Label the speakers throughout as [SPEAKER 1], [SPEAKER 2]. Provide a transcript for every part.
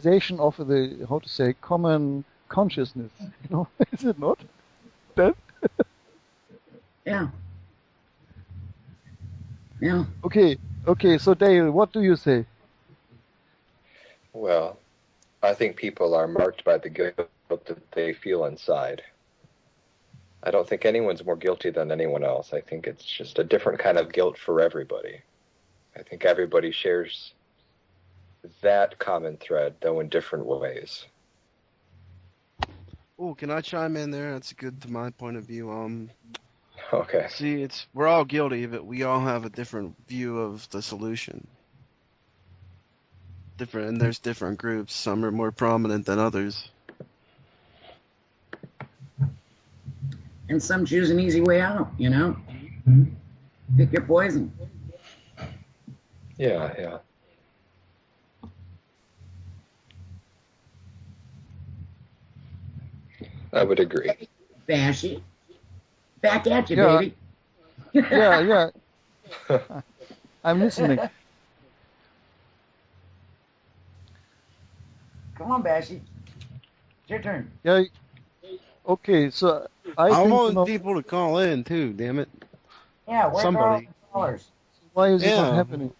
[SPEAKER 1] of the, how to say, common consciousness. Is it not? That?
[SPEAKER 2] Yeah. Yeah.
[SPEAKER 1] Okay. So Dale, what do you say?
[SPEAKER 3] Well, I think people are marked by the guilt that they feel inside. I don't think anyone's more guilty than anyone else. I think it's just a different kind of guilt for everybody. I think everybody shares that common thread, though in different ways.
[SPEAKER 4] Oh, can I chime in there? That's good to my point of view.
[SPEAKER 3] Okay.
[SPEAKER 4] See, we're all guilty, but we all have a different view of the solution. And there's different groups. Some are more prominent than others.
[SPEAKER 2] And some choose an easy way out, Pick your poison.
[SPEAKER 3] Yeah. I would agree.
[SPEAKER 2] Bashy. Back at you,
[SPEAKER 1] Yeah.
[SPEAKER 2] baby.
[SPEAKER 1] Yeah. I'm listening.
[SPEAKER 2] Come on, Bashy. It's your turn.
[SPEAKER 1] Yeah. Okay. So I
[SPEAKER 4] I
[SPEAKER 1] think
[SPEAKER 4] want people to call in too. Damn it.
[SPEAKER 2] Yeah, where are all the callers?
[SPEAKER 1] Why is it not
[SPEAKER 4] Yeah.
[SPEAKER 1] happening?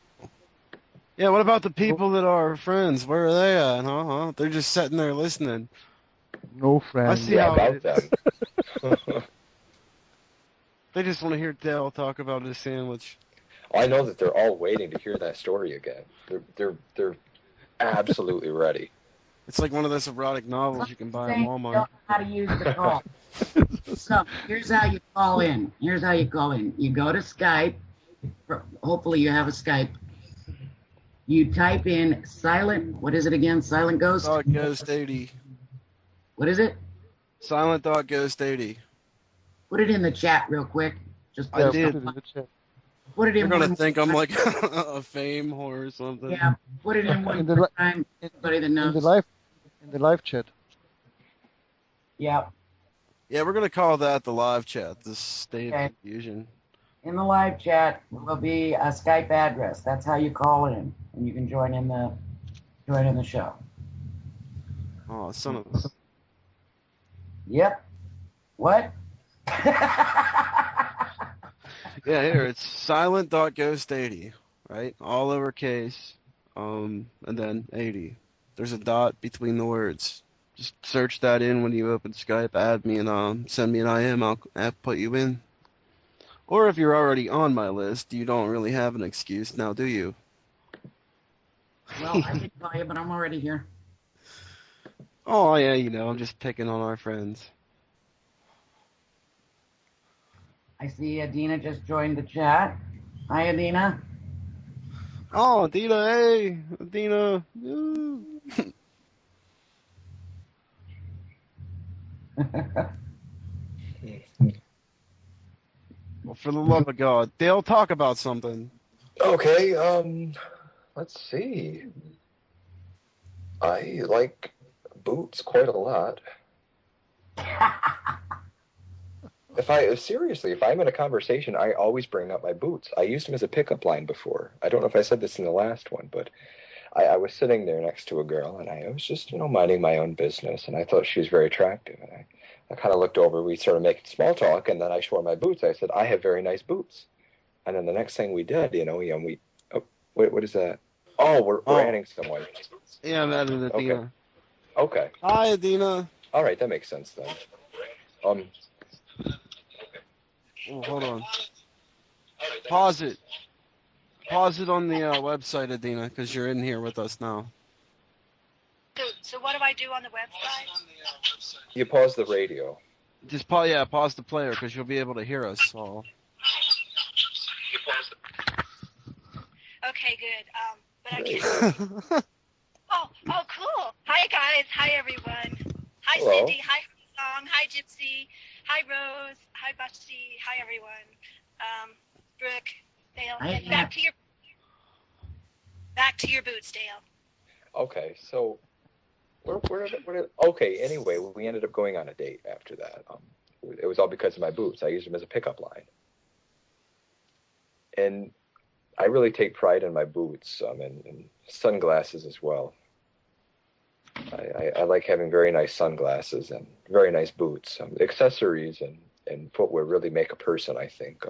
[SPEAKER 4] Yeah, what about the people that are friends? Where are they at? Huh? They're just sitting there listening.
[SPEAKER 1] No friends.
[SPEAKER 4] I see
[SPEAKER 3] Yeah,
[SPEAKER 4] how
[SPEAKER 3] about them.
[SPEAKER 4] They just want to hear Dale talk about his sandwich.
[SPEAKER 3] I know that they're all waiting to hear that story again. They're absolutely ready.
[SPEAKER 4] It's like one of those erotic novels you can buy at
[SPEAKER 2] Don't
[SPEAKER 4] Walmart.
[SPEAKER 2] know how to use the call. So here's how you call in. You go to Skype. Hopefully you have a Skype. You type in silent. What is it again? Silent Ghost.
[SPEAKER 4] Ghost 80.
[SPEAKER 2] What is it?
[SPEAKER 4] Silent Ghost 80.
[SPEAKER 2] Put it in the chat real quick. Just
[SPEAKER 4] I did.
[SPEAKER 1] Put it in the chat.
[SPEAKER 2] Put it in.
[SPEAKER 4] You're gonna think I'm like a fame whore or something.
[SPEAKER 2] Yeah. Put it in one more time. Everybody that knows.
[SPEAKER 1] In the live chat.
[SPEAKER 2] Yeah.
[SPEAKER 4] Yeah, we're gonna call that the live chat. The state of confusion.
[SPEAKER 2] In the live chat will be a Skype address. That's how you call in, and you can join in the show.
[SPEAKER 4] Oh, son of a...
[SPEAKER 2] Yep. What?
[SPEAKER 4] Yeah, here it's silent.ghost80, right? All lowercase, and then 80. There's a dot between the words. Just search that in when you open Skype, add me, and send me an IM. I'll put you in. Or if you're already on my list, you don't really have an excuse now, do you?
[SPEAKER 2] Well, I did call you, but I'm already here.
[SPEAKER 4] Oh, yeah, I'm just picking on our friends.
[SPEAKER 2] I see Adina just joined the chat. Hi, Adina.
[SPEAKER 4] Oh, Adina, hey. Adina. Well, for the love of God, Dale, talk about something.
[SPEAKER 3] Okay, let's see. I like boots quite a lot. If I'm in a conversation, I always bring up my boots. I used them as a pickup line before. I don't know if I said this in the last one, but I was sitting there next to a girl, and I was just, minding my own business, and I thought she was very attractive. And I kind of looked over, we started making small talk, and then I showed her my boots. I said, I have very nice boots. And then the next thing we did, what is that? Oh, we're adding someone.
[SPEAKER 4] Yeah, I'm adding Adina.
[SPEAKER 3] Okay.
[SPEAKER 4] Hi, Adina.
[SPEAKER 3] All right, that makes sense then.
[SPEAKER 4] Oh, hold on. Pause it. Pause it on the website, Adina, because you're in here with us now.
[SPEAKER 5] So what do I do on the website?
[SPEAKER 3] You pause the radio.
[SPEAKER 4] Just pause the player, because you'll be able to hear us all.
[SPEAKER 5] Okay, good. But I can't. Oh, cool. Hi, guys. Hi, everyone. Hi,
[SPEAKER 3] Hello.
[SPEAKER 5] Cindy. Hi, Song. Hi, Gypsy. Hi, Rose. Hi, Busty. Hi, everyone. Brooke, Dale. And back to your boots, Dale.
[SPEAKER 3] Okay, so okay, anyway, we ended up going on a date after that. It was all because of my boots. I used them as a pickup line. And I really take pride in my boots, and sunglasses as well. I like having very nice sunglasses and very nice boots. Accessories and footwear really make a person, I think.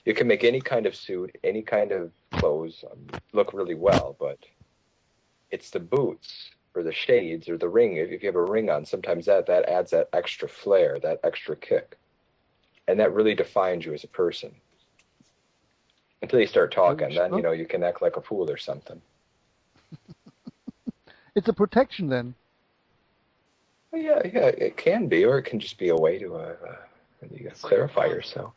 [SPEAKER 3] You can make any kind of suit, any kind of clothes look really well, but it's the boots or the shades or the ring. If you have a ring on, sometimes that adds that extra flair, that extra kick. And that really defines you as a person. Until you start talking, then,
[SPEAKER 1] Sure.
[SPEAKER 3] you can act like a fool or something.
[SPEAKER 1] It's a protection then.
[SPEAKER 3] Well, yeah, it can be, or it can just be a way to clarify yourself.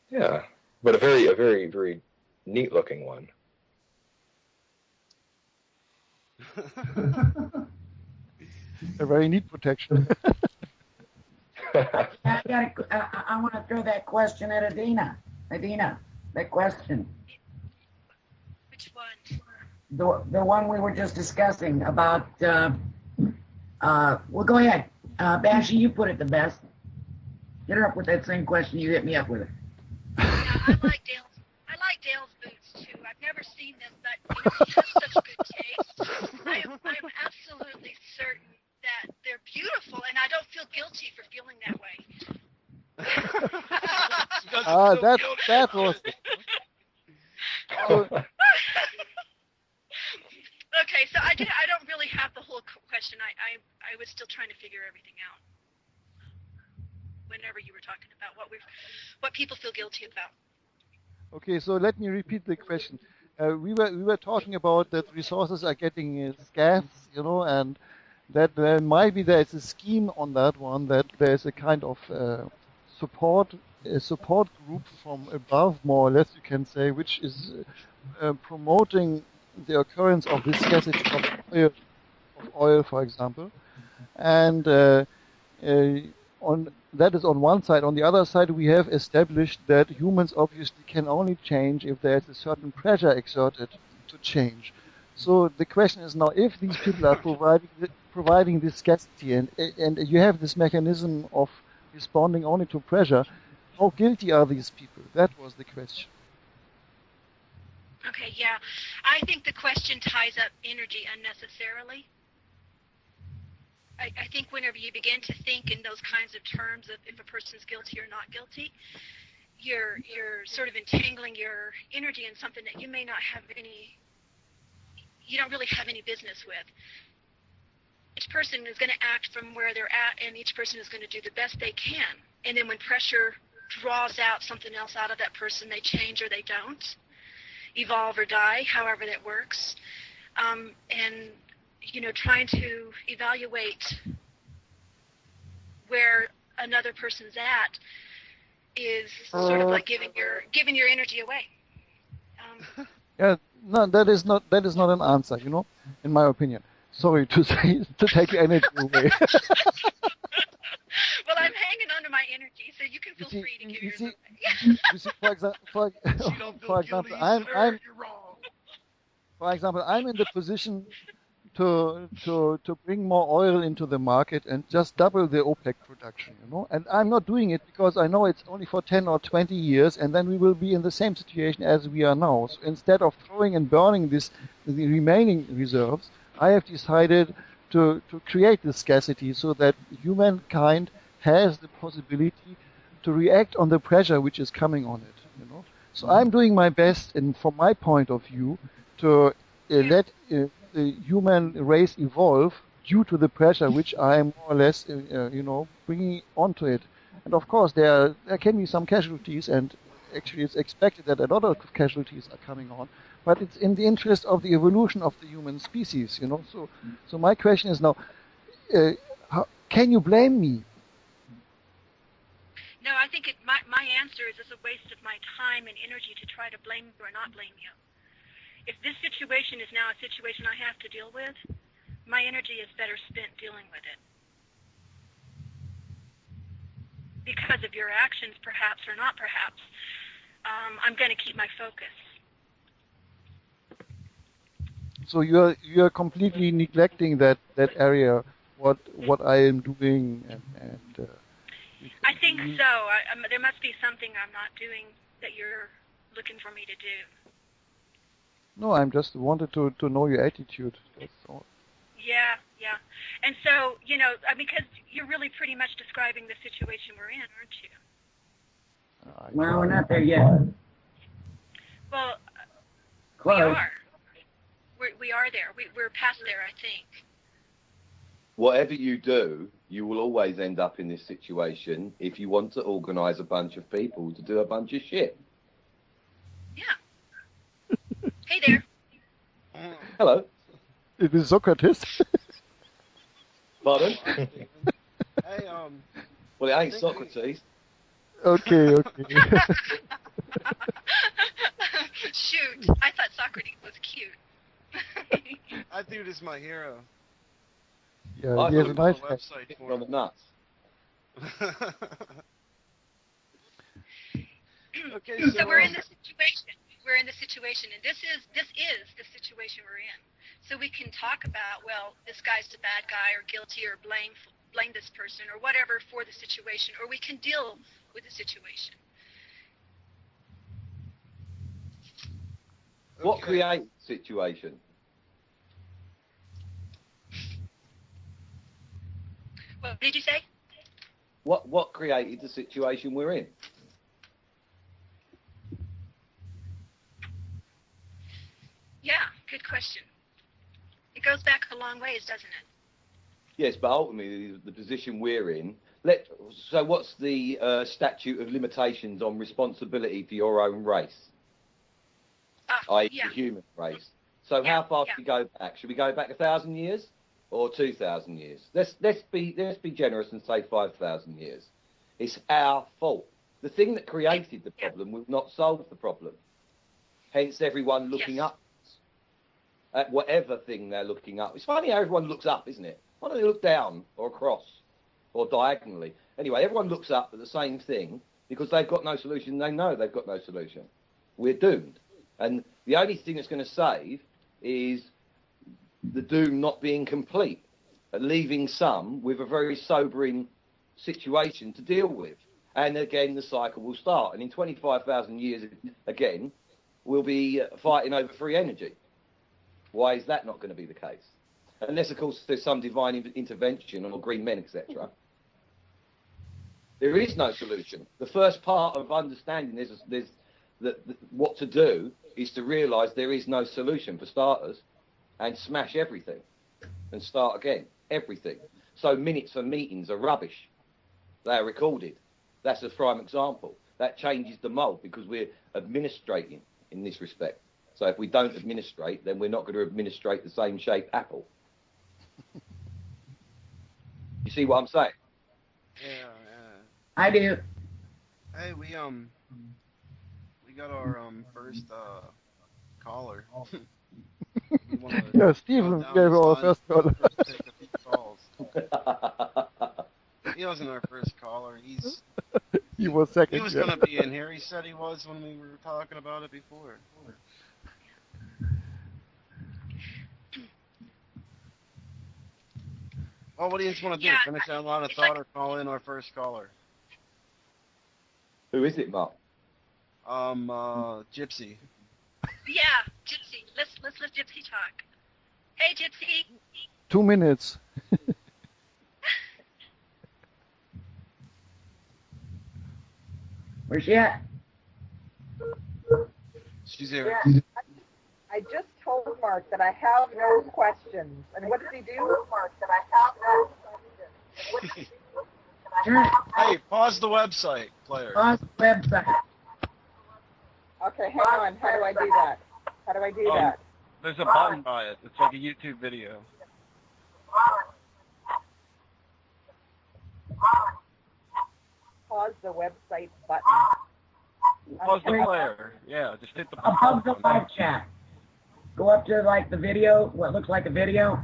[SPEAKER 3] Yeah, but a very, very neat-looking one.
[SPEAKER 1] A very neat protection.
[SPEAKER 2] I want to throw that question at Adina. Adina, that question.
[SPEAKER 5] Which one?
[SPEAKER 2] The one we were just discussing about, well, go ahead. Bashy, you put it the best. Get her up with that same question you hit me up with it.
[SPEAKER 5] Yeah, I like Dale's boots too. I've never seen them, but he has such good taste. I'm absolutely certain that they're beautiful, and I don't feel guilty for feeling that way.
[SPEAKER 1] That was.
[SPEAKER 5] Okay, so I don't really have the whole question. I was still trying to figure everything out. Whenever you were talking about what people feel guilty about.
[SPEAKER 1] Okay, so let me repeat the question. We were talking about that resources are getting scarce, and that there's a scheme on that one, that there's a kind of support group from above, more or less, you can say, which is promoting the occurrence of this scarcity of oil, for example, and that is on one side. On the other side, we have established that humans obviously can only change if there is a certain pressure exerted to change. So the question is now, if these people are providing this scarcity, and you have this mechanism of responding only to pressure, how guilty are these people? That was the question.
[SPEAKER 5] Okay, yeah. I think the question ties up energy unnecessarily. I think whenever you begin to think in those kinds of terms of if a person's guilty or not guilty, you're sort of entangling your energy in something that you may not have you don't really have any business with. Each person is going to act from where they're at, and each person is going to do the best they can. And then when pressure draws out something else out of that person, they change or they don't, evolve or die, however that works. And trying to evaluate where another person's at is sort of like giving your energy away.
[SPEAKER 1] Yeah, no, that is not an answer, in my opinion. Sorry to take your energy away.
[SPEAKER 5] Well, I'm hanging on to my energy, so you can feel free to give yours away.
[SPEAKER 1] You see, for example, I'm in the position to bring more oil into the market and just double the OPEC production, And I'm not doing it because I know it's only for 10 or 20 years, and then we will be in the same situation as we are now. So instead of throwing and burning the remaining reserves, I have decided to create this scarcity so that humankind has the possibility to react on the pressure which is coming on it, So I'm doing my best, and from my point of view, to let the human race evolve due to the pressure which I am more or less, bringing onto it. And of course, there can be some casualties, and actually it's expected that a lot of casualties are coming on. But it's in the interest of the evolution of the human species, So my question is now, can you blame me?
[SPEAKER 5] No, I think my answer is it's a waste of my time and energy to try to blame you or not blame you. If this situation is now a situation I have to deal with, my energy is better spent dealing with it. Because of your actions, perhaps, or not perhaps, I'm going to keep my focus.
[SPEAKER 1] So you're completely neglecting that area, what I am doing, and
[SPEAKER 5] I think so. There must be something I'm not doing that you're looking for me to do.
[SPEAKER 1] No, I'm just wanted to know your attitude. That's all.
[SPEAKER 5] Yeah, yeah. And so, you know, because you're really pretty much describing the situation we're in, aren't you?
[SPEAKER 2] Well, we're not there yet.
[SPEAKER 5] Well,
[SPEAKER 2] Close.
[SPEAKER 5] we are. We are there. We're past there, I think.
[SPEAKER 6] Whatever you do, you will always end up in this situation if you want to organise a bunch of people to do a bunch of shit.
[SPEAKER 5] Yeah. Hey there.
[SPEAKER 6] Hello.
[SPEAKER 1] It is Socrates.
[SPEAKER 6] Pardon?
[SPEAKER 4] Hey,
[SPEAKER 6] Well, it ain't
[SPEAKER 4] I think
[SPEAKER 6] Socrates.
[SPEAKER 1] Okay, okay.
[SPEAKER 5] Shoot, I thought Socrates was cute.
[SPEAKER 4] that dude is my hero.
[SPEAKER 1] Yeah,
[SPEAKER 6] I
[SPEAKER 1] he has a
[SPEAKER 6] thought
[SPEAKER 1] nice
[SPEAKER 4] the
[SPEAKER 1] head.
[SPEAKER 4] website
[SPEAKER 6] Hitting
[SPEAKER 4] for
[SPEAKER 6] on the nuts.
[SPEAKER 4] Okay,
[SPEAKER 5] So we're in this situation. We're in the situation, and this is the situation we're in. So we can talk about, well, this guy's the bad guy, or guilty, or blame this person, or whatever for the situation, or we can deal with the situation.
[SPEAKER 6] What
[SPEAKER 4] Okay.
[SPEAKER 6] creates the situation?
[SPEAKER 5] What did you say?
[SPEAKER 6] What created the situation we're in?
[SPEAKER 5] Yeah, good question. It goes back a long ways, doesn't it?
[SPEAKER 6] Yes, but ultimately the position we're in. So what's the statute of limitations on responsibility for your own race, i.e.
[SPEAKER 5] Yeah.
[SPEAKER 6] the human race? So
[SPEAKER 5] Yeah,
[SPEAKER 6] how far
[SPEAKER 5] yeah.
[SPEAKER 6] should we go back? Should we go back 1,000 years or 2,000 years? Let's be generous and say 5,000 years. It's our fault. The thing that created the problem will not solve the problem. Hence, everyone looking
[SPEAKER 5] Yes.
[SPEAKER 6] up at whatever thing they're looking up. It's funny how everyone looks up, isn't it? Why don't they look down or across or diagonally? Anyway, everyone looks up at the same thing because they've got no solution. They know they've got no solution. We're doomed. And the only thing that's going to save is the doom not being complete, leaving some with a very sobering situation to deal with. And again, the cycle will start. And in 25,000 years, again, we'll be fighting over free energy. Why is that not going to be the case? Unless, of course, there's some divine intervention or green men, etc. There is no solution. The first part of understanding what to do is to realise there is no solution for starters, and smash everything and start again. Everything. So minutes for meetings are rubbish. They are recorded. That's a prime example. That changes the mould because we're administrating in this respect. So if we don't administrate, then we're not going to administrate the same shape apple. You see what I'm saying?
[SPEAKER 4] Yeah.
[SPEAKER 2] I do.
[SPEAKER 4] Hey, we got our first caller. We wanna
[SPEAKER 1] Yeah,
[SPEAKER 4] go
[SPEAKER 1] Stephen
[SPEAKER 4] down
[SPEAKER 1] gave
[SPEAKER 4] this
[SPEAKER 1] our
[SPEAKER 4] line
[SPEAKER 1] first caller.
[SPEAKER 4] first, take a few calls. He wasn't our first caller.
[SPEAKER 1] He was second.
[SPEAKER 4] He was
[SPEAKER 1] yeah.
[SPEAKER 4] gonna be in here. He said he was when we were talking about it before. Well, what do you just want to do?
[SPEAKER 5] Yeah,
[SPEAKER 4] Finish that line of
[SPEAKER 5] it's
[SPEAKER 4] thought
[SPEAKER 5] like-
[SPEAKER 4] or call in our first caller?
[SPEAKER 6] Who is it, Mark?
[SPEAKER 4] Gypsy.
[SPEAKER 5] Yeah, Gypsy. Let's let Gypsy talk. Hey, Gypsy.
[SPEAKER 1] 2 minutes.
[SPEAKER 2] Where's she at?
[SPEAKER 4] She's here.
[SPEAKER 7] I just told Mark that I have no questions. And what does he do? Mark, that I have no questions.
[SPEAKER 4] Hey, pause the website, player.
[SPEAKER 2] On the website.
[SPEAKER 7] Okay, hang on. How do I do that? How do I do that?
[SPEAKER 4] There's a button by it. It's like a YouTube video.
[SPEAKER 7] Pause the website button.
[SPEAKER 4] Pause the
[SPEAKER 7] Okay.
[SPEAKER 4] player. Yeah, just hit the
[SPEAKER 2] Above the
[SPEAKER 4] button.
[SPEAKER 2] live chat. Go up to like the video, what looks like a video,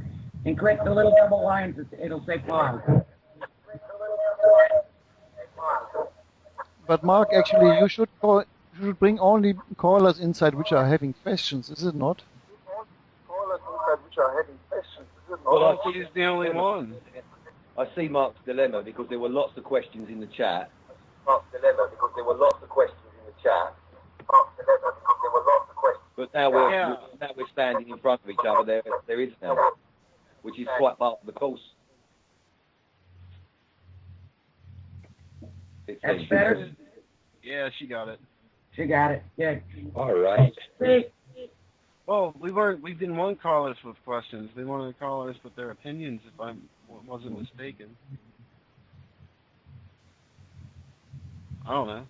[SPEAKER 2] and click the little double lines. It'll say pause.
[SPEAKER 1] But Mark, actually, you should bring only callers inside which are having questions, is it not?
[SPEAKER 4] Well, he's the only one.
[SPEAKER 6] I see Mark's dilemma because there were lots of questions in the chat. But now we're standing in front of each other. There is now. which is quite part of the course.
[SPEAKER 2] That's better.
[SPEAKER 4] Yeah, she got it.
[SPEAKER 2] She got it. Good.
[SPEAKER 3] All right.
[SPEAKER 2] See,
[SPEAKER 4] Well, we didn't want callers with questions. We wanted callers with their opinions, if I wasn't mistaken. I don't know.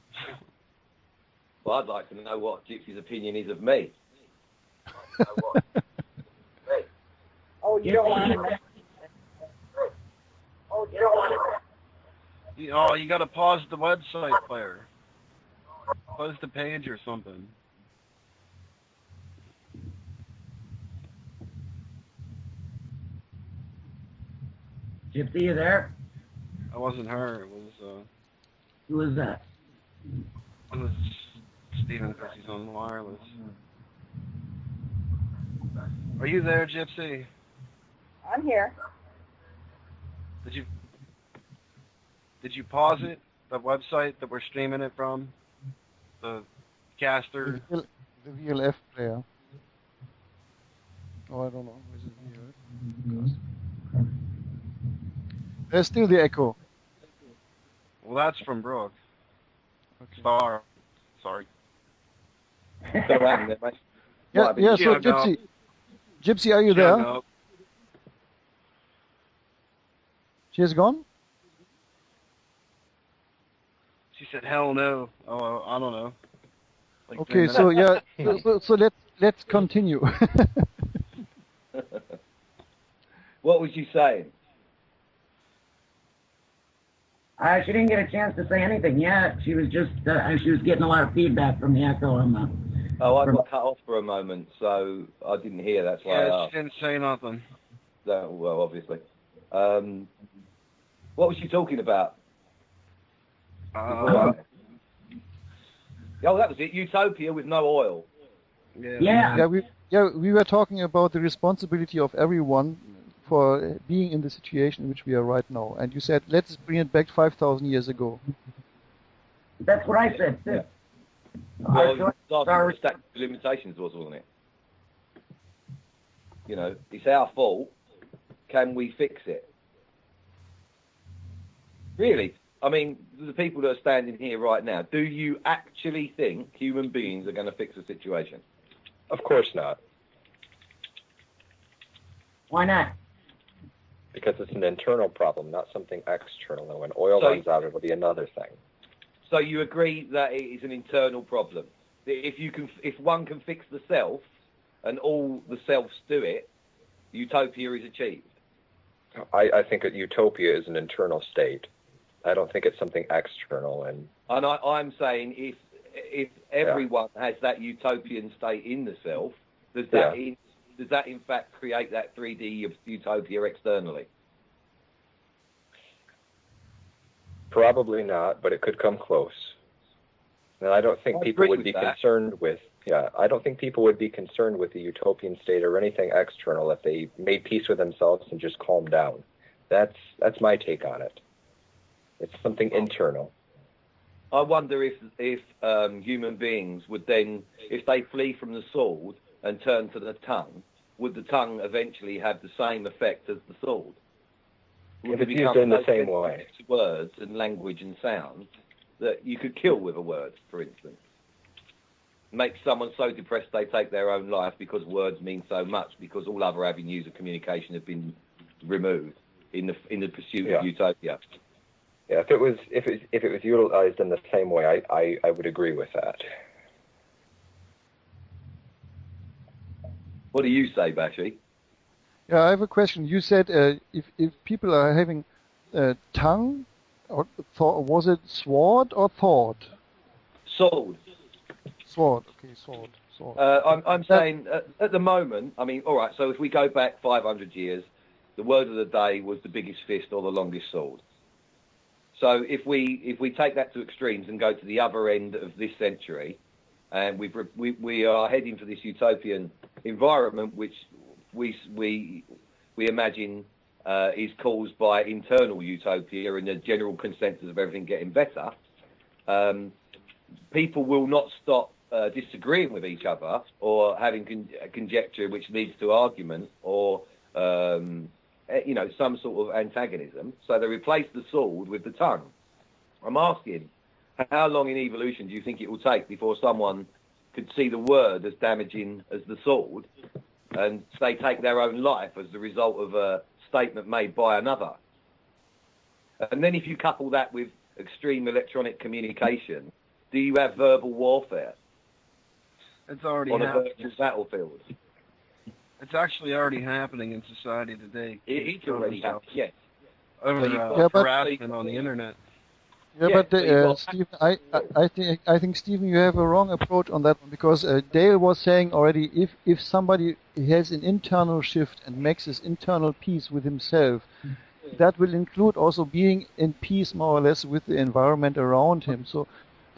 [SPEAKER 6] Well, I'd like to know what Gypsy's opinion is of me.
[SPEAKER 7] Oh, you don't want to know. Oh, you don't want to know.
[SPEAKER 4] Oh, you got to pause the website player. Close the page or something.
[SPEAKER 2] Gypsy, you there?
[SPEAKER 4] That wasn't her. It was
[SPEAKER 2] Who was that?
[SPEAKER 4] Steven because he's on wireless. Are you there, Gypsy?
[SPEAKER 7] I'm here.
[SPEAKER 4] Did you pause it? The website that we're streaming it from? The caster?
[SPEAKER 1] The VLF player. Oh, I don't know. Is it VLF? There's still the echo.
[SPEAKER 4] Well, that's from Brooke.
[SPEAKER 1] Okay.
[SPEAKER 4] Sorry.
[SPEAKER 6] Don't hang there, mate.
[SPEAKER 1] Yeah,
[SPEAKER 6] Might be
[SPEAKER 1] yeah.
[SPEAKER 6] the
[SPEAKER 1] So,
[SPEAKER 4] Chicago.
[SPEAKER 1] Gypsy, are you there?
[SPEAKER 4] No.
[SPEAKER 1] She has gone.
[SPEAKER 4] She said, "Hell no." Oh, I don't know. Like
[SPEAKER 1] Okay,
[SPEAKER 4] 3
[SPEAKER 1] so
[SPEAKER 4] minutes.
[SPEAKER 1] yeah, so let's continue.
[SPEAKER 6] What was you saying?
[SPEAKER 2] She didn't get a chance to say anything yet. She was just she was getting a lot of feedback from the echo on the.
[SPEAKER 6] Oh, I got cut off for a moment, so I didn't hear. That's why I
[SPEAKER 4] Yeah,
[SPEAKER 6] asked.
[SPEAKER 4] she didn't say nothing.
[SPEAKER 6] Well, obviously. What was she talking about? Oh, that was it. Utopia with no oil.
[SPEAKER 2] Yeah.
[SPEAKER 1] We were talking about the responsibility of everyone for being in the situation in which we are right now. And you said, let's bring it back 5,000 years ago.
[SPEAKER 2] That's what I said too.
[SPEAKER 6] Well, it was our statute of limitations was, wasn't it? You know, it's our fault. Can we fix it? Really? I mean, the people that are standing here right now, do you actually think human beings are going to fix the situation?
[SPEAKER 3] Of course not.
[SPEAKER 2] Why not?
[SPEAKER 3] Because it's an internal problem, not something external. And when oil
[SPEAKER 6] So-
[SPEAKER 3] runs out, it'll be another thing.
[SPEAKER 6] So you agree that it is an internal problem? That if one can fix the self, and all the selves do it, utopia is achieved.
[SPEAKER 3] I think that utopia is an internal state. I don't think it's something external. And
[SPEAKER 6] I'm saying if everyone has that utopian state in the self, does that in fact create that 3D utopia externally?
[SPEAKER 3] Probably not, but it could come close. And I don't think
[SPEAKER 6] I
[SPEAKER 3] people
[SPEAKER 6] agree
[SPEAKER 3] would
[SPEAKER 6] with
[SPEAKER 3] be
[SPEAKER 6] that.
[SPEAKER 3] concerned with, I don't think people would be concerned with the utopian state or anything external if they made peace with themselves and just calmed down. That's my take on it. It's something internal.
[SPEAKER 6] I wonder if human beings would then, if they flee from the sword and turn to the tongue, would the tongue eventually have the same effect as the sword?
[SPEAKER 3] If it's used in the same way.
[SPEAKER 6] Words and language and sound that you could kill with a word, for instance. Make someone so depressed they take their own life because words mean so much, because all other avenues of communication have been removed in the pursuit of utopia.
[SPEAKER 3] Yeah, if it was utilized in the same way, I would agree with that.
[SPEAKER 6] What do you say, Bashi?
[SPEAKER 1] Yeah, I have a question. You said if people are having tongue, or was it sword or thought?
[SPEAKER 6] Sword.
[SPEAKER 1] Sword. Okay, sword.
[SPEAKER 6] I'm saying at the moment, I mean, all right, so if we go back 500 years, the word of the day was the biggest fist or the longest sword. So if we take that to extremes and go to the other end of this century, and we are heading for this utopian environment, which we imagine is caused by internal utopia and the general consensus of everything getting better, people will not stop disagreeing with each other or having conjecture which leads to argument or some sort of antagonism. So they replaced the sword with the tongue. I'm asking, how long in evolution do you think it will take before someone could see the word as damaging as the sword, and they take their own life as the result of a statement made by another? And then if you couple that with extreme electronic communication, do you have verbal warfare
[SPEAKER 4] It's already
[SPEAKER 6] on a
[SPEAKER 4] happening.
[SPEAKER 6] virtual battlefield?
[SPEAKER 4] It's actually already happening in society today.
[SPEAKER 6] It's already happening, yes.
[SPEAKER 4] Over
[SPEAKER 6] So you've got-
[SPEAKER 4] harassment on the internet.
[SPEAKER 1] Yeah,
[SPEAKER 6] Yeah,
[SPEAKER 1] but
[SPEAKER 6] so you've got-
[SPEAKER 1] Stephen, I think Stephen, you have a wrong approach on that one, because Dale was saying already, if somebody has an internal shift and makes his internal peace with himself, that will include also being in peace more or less with the environment around him. So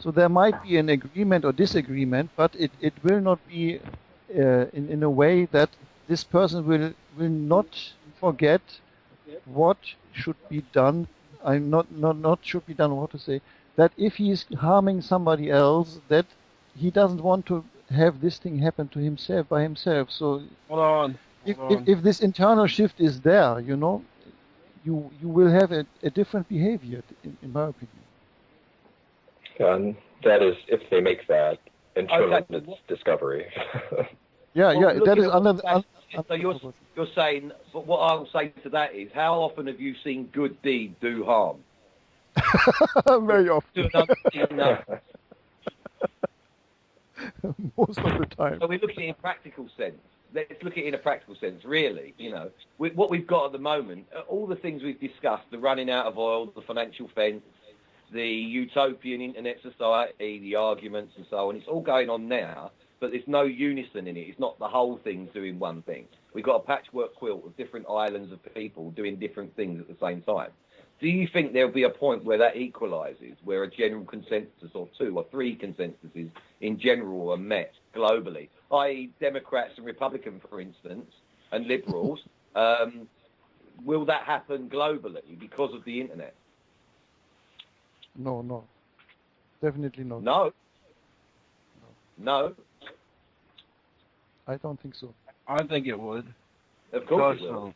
[SPEAKER 1] there might be an agreement or disagreement, but it will not be in a way that this person will not forget what should be done. I'm not should be done, what to say, that if he is harming somebody else, that he doesn't want to have this thing happen to himself by himself. So
[SPEAKER 4] Hold on.
[SPEAKER 1] if this internal shift is there, you will have a different behavior, in my opinion.
[SPEAKER 3] And that is, if they make that internal
[SPEAKER 6] Okay.
[SPEAKER 3] discovery.
[SPEAKER 1] Yeah,
[SPEAKER 6] Well,
[SPEAKER 1] that is
[SPEAKER 6] looking at
[SPEAKER 1] under.
[SPEAKER 6] what that- So you're saying, but what I'll say to that is, how often have you seen good deed do harm?
[SPEAKER 1] Very often.
[SPEAKER 6] No.
[SPEAKER 1] Most of the time.
[SPEAKER 6] So we're looking at it in practical sense. Let's look at it in a practical sense, really. What we've got at the moment, all the things we've discussed, the running out of oil, the financial fence, the utopian internet society, the arguments and so on, it's all going on now, but there's no unison in it. It's not the whole thing doing one thing. We've got a patchwork quilt of different islands of people doing different things at the same time. Do you think there'll be a point where that equalises, where a general consensus or two or three consensuses in general are met globally, i.e. Democrats and Republicans, for instance, and liberals? Will that happen globally because of the internet?
[SPEAKER 1] No. Definitely not.
[SPEAKER 6] No.
[SPEAKER 1] I don't think so.
[SPEAKER 4] I think it would.
[SPEAKER 6] Of course it will.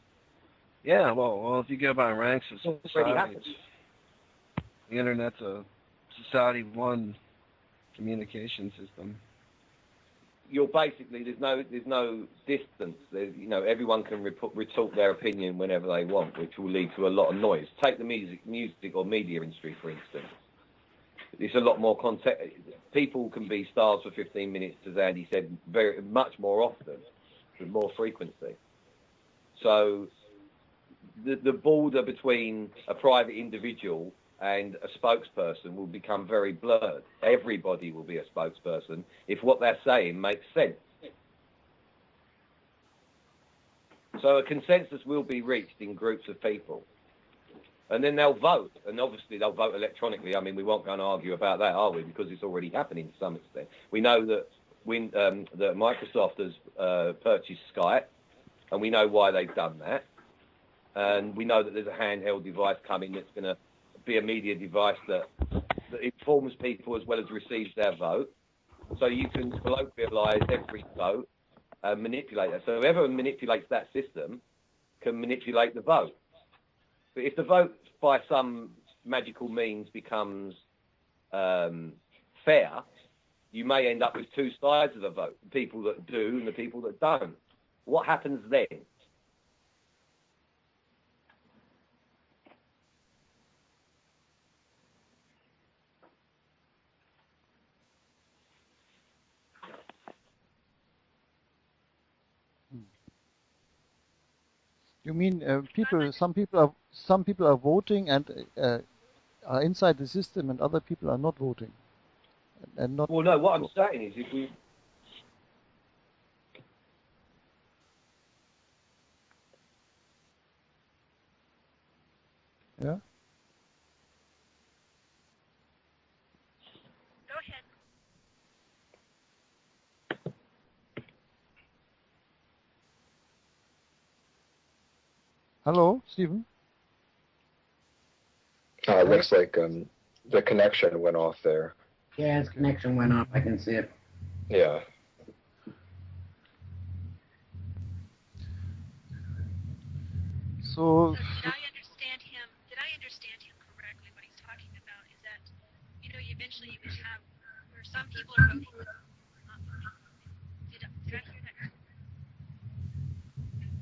[SPEAKER 4] Yeah, well, if you go by ranks of
[SPEAKER 6] It's already
[SPEAKER 4] society,
[SPEAKER 6] happened.
[SPEAKER 4] the internet's a society-one communication system.
[SPEAKER 6] You're basically, there's no distance. Everyone can retort their opinion whenever they want, which will lead to a lot of noise. Take the music or media industry, for instance. It's a lot more content. People can be stars for 15 minutes, as Andy said, very much more often, with more frequency. So the border between a private individual and a spokesperson will become very blurred. Everybody will be a spokesperson if what they're saying makes sense. So a consensus will be reached in groups of people. And then they'll vote, and obviously they'll vote electronically. I mean, we won't go and argue about that, are we? Because it's already happening to some extent. We know that that Microsoft has purchased Skype, and we know why they've done that. And we know that there's a handheld device coming that's going to be a media device that informs people as well as receives their vote. So you can colloquialise every vote and manipulate that. So whoever manipulates that system can manipulate the vote. But if the vote by some magical means becomes fair, you may end up with two sides of the vote, the people that do and the people that don't. What happens then?
[SPEAKER 1] You mean some people are voting and are inside the system, and other people are not voting, and not.
[SPEAKER 6] Well, no. What I'm saying is, if we
[SPEAKER 1] Yeah.
[SPEAKER 5] Go ahead.
[SPEAKER 1] Hello, Stephen.
[SPEAKER 3] It looks like the connection went off there.
[SPEAKER 2] Yeah, his connection went off. I can see it.
[SPEAKER 3] Yeah.
[SPEAKER 1] So
[SPEAKER 5] did I understand him? Did I understand him correctly? What he's talking about is that, eventually you would have where some people are voting, not voting. Did I hear that correctly?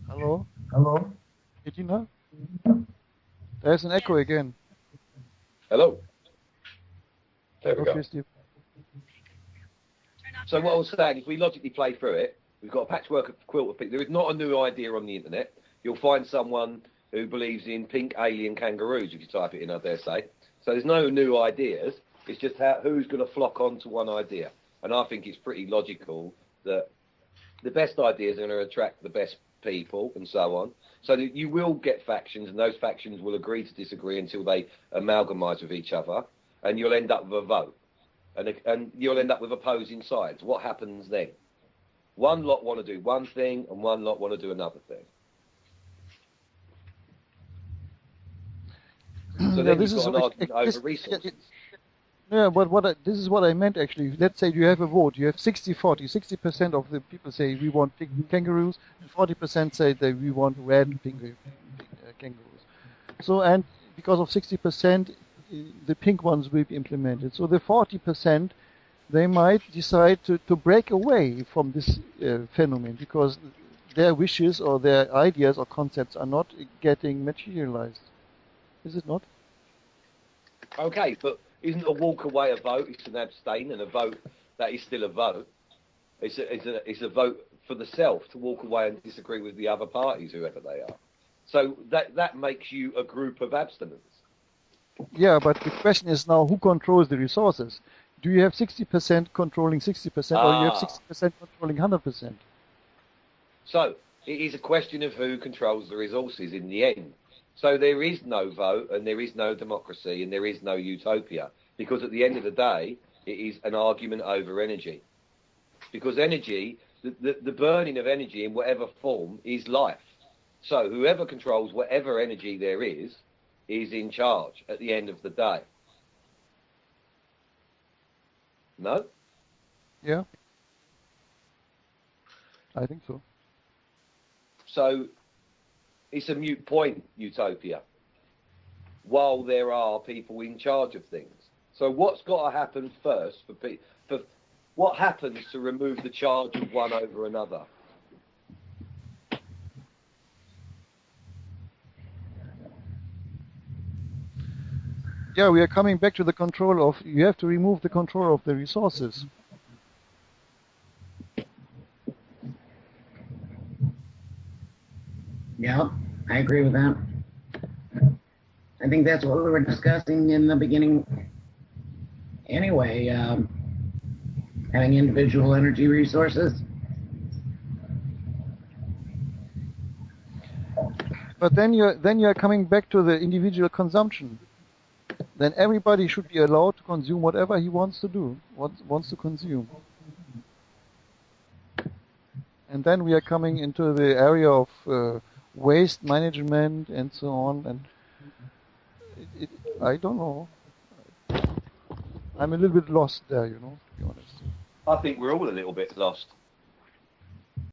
[SPEAKER 1] hello,
[SPEAKER 2] Hello?
[SPEAKER 1] Bettina? There's an echo
[SPEAKER 5] Yes.
[SPEAKER 1] again.
[SPEAKER 3] Hello. There we
[SPEAKER 1] Okay,
[SPEAKER 3] go.
[SPEAKER 1] Steve.
[SPEAKER 5] Turn off
[SPEAKER 6] So
[SPEAKER 5] your
[SPEAKER 6] what I was saying, if we logically play through it, we've got a patchwork of quilt of people. There is not a new idea on the internet. You'll find someone who believes in pink alien kangaroos if you type it in, I dare say. So there's no new ideas. It's just who's going to flock onto one idea. And I think it's pretty logical that the best ideas are going to attract the best people and so on. So that you will get factions, and those factions will agree to disagree until they amalgamise with each other, and you'll end up with a vote. And you'll end up with opposing sides. What happens then? One lot want to do one thing, and one lot want to do another thing. So
[SPEAKER 1] Yeah,
[SPEAKER 6] then
[SPEAKER 1] this
[SPEAKER 6] you've
[SPEAKER 1] is
[SPEAKER 6] got an argument over resources.
[SPEAKER 1] yeah, but this is what I meant actually. Let's say you have a vote. You have 60-40. 60% of the people say we want pink kangaroos, and 40% say that we want red kangaroos. So, and because of 60%, the pink ones will be implemented. So the 40%, they might decide to break away from this phenomenon because their wishes or their ideas or concepts are not getting materialized. Is it not?
[SPEAKER 6] Okay, but isn't a walk away a vote? It's an abstain, and a vote that is still a vote. It's a vote for the self to walk away and disagree with the other parties, whoever they are. So that makes you a group of abstinents.
[SPEAKER 1] Yeah, but the question is now who controls the resources? Do you have 60% controlling 60% or you have 60% controlling 100%?
[SPEAKER 6] So it is a question of who controls the resources in the end. So there is no vote, and there is no democracy, and there is no utopia, because at the end of the day, it is an argument over energy. Because energy, the burning of energy in whatever form is life. So whoever controls whatever energy there is in charge at the end of the day. No?
[SPEAKER 1] Yeah, I think so.
[SPEAKER 6] So it's a moot point, utopia, while there are people in charge of things. So what's got to happen first for what happens to remove the charge of one over another?
[SPEAKER 1] Yeah, we are coming back to the control of, you have to remove the control of the resources.
[SPEAKER 2] Yeah, I agree with that. I think that's what we were discussing in the beginning anyway, having individual energy resources.
[SPEAKER 1] But then you're coming back to the individual consumption. Then everybody should be allowed to consume whatever he wants to do, wants to consume. And then we are coming into the area of waste management and so on. And I don't know. I'm a little bit lost there, to be honest.
[SPEAKER 6] I think we're all a little bit lost.